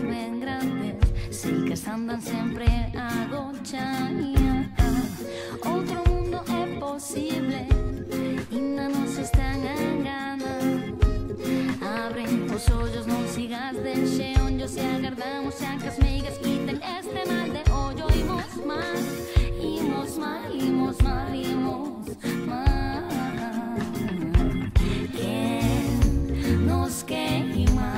ben grandes, sí que andan sempre a gocha. Outro mundo é posible, ainda non se están a enganar. Abre os ollos, non sigas deixe onllos e agardamos xa que as meigas quiten este mal de ollo. Imos mal, imos mal, imos mal, imos mal. Quen nos queima,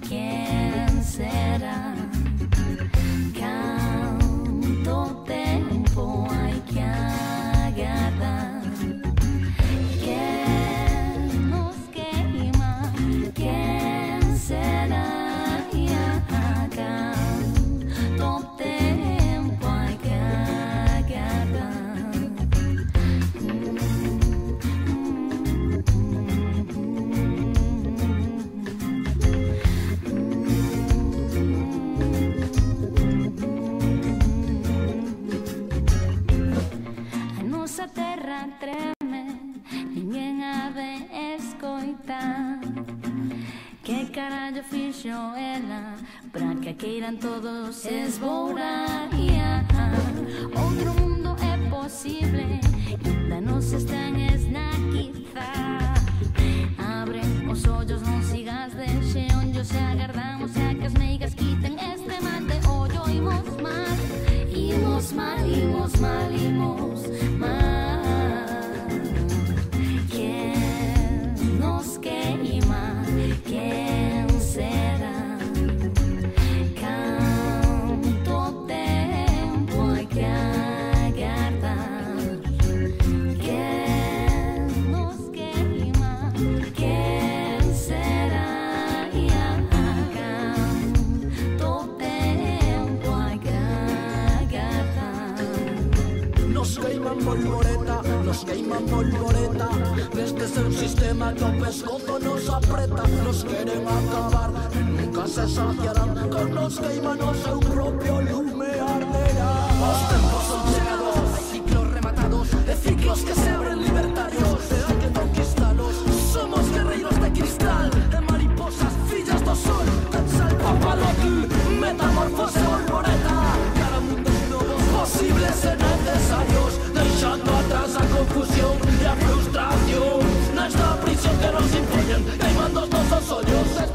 quen será? Canto tempo hai que agardar. Quen nos queima, quen será? Canto tempo hai que agardar. A nosa terra treme, ninguén a de escoitar. Que carallo fixo ela para que queiran todos esbourar? Outro mundo é posible, ainda non se están a esnaquizar. Abre os ollos, non sigas deixe onllos e agardamos xa que as meigas quiten este mal de ollo. Imos mal, imos mal, imos mal, imos mal. Quen nos queima, quen será? Canto tempo hai que agardar. Quen nos queima, quen será? Canto tempo hai que agardar. Nos queiman polvoreta, nos queiman polvoreta. Neste seu sistema que o pescozo nos apreta. Nos queren acabar e nunca se saciarán. Con nos queiman o seu propio lume arderá. Os tempos son chegados, hai ciclos rematados, e ciclos que se abren libertarios, e hai que conquistalos. Somos guerreiros de cristal, de mariposas, fillas do sol. Tansal papalotl, metamorfose polvoreta. Cara mundos novos, posibles e necesarios, deixando atrás a confusión e a frustración. Nesta prisión que nos impoñen, queimando os nosos ollos.